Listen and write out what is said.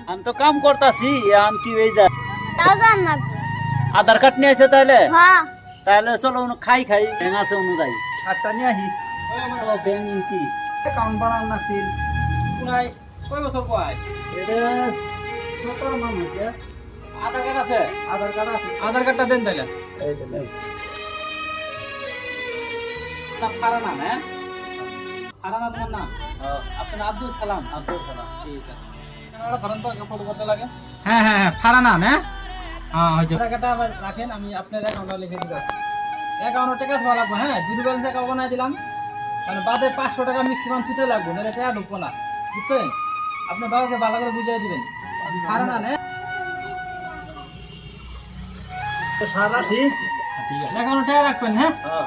আমি তো কাম করতাছি আমি কি হয়ে যায় আধার কার্ড নিয়ে এসে তাহলে তাহলে চলো খাই ব্যাং আছে অনুযায়ী সাতটা নিয়ে আহি ব্যাং কি অ্যাকাউন্ট বানানো নাছিল কোনায় কয় বছর কয় এটা 17 মান হয়েছে আধার কার্ড আছে আধার কার্ড আছে আধার কার্ডটা দেন তাহলে এই তো নেই। তা ফারানা না ফারানা তোমার নাম হ্যাঁ, আপনার আব্দুল সালাম আব্দুল সালাম। ঠিক আছে আপনারা ফারান তো ফটো করতে লাগে হ্যাঁ হ্যাঁ হ্যাঁ ফারানা না হ্যাঁ হয়েছে আধার কার্ডটা আবার রাখেন আমি আপনার অ্যাকাউন্টটা লিখে দিতে অ্যাকাউন্টে টাকা দেওয়া লাগবে হ্যাঁ জিরো ব্যালেন্স অ্যাকাউন্ট বানাই দিলাম মানে বাদে 500 টাকা ম্যাক্সিমাম দিতে লাগবে নাহলে টাকা ঢুকবো না বুঝছেন আপনি বাবাকে ভালো করে বুঝিয়ে দিবেন ফারানা না তো সারা ঠিক আছে অ্যাকাউন্টে টাকা রাখবেন হ্যাঁ হ্যাঁ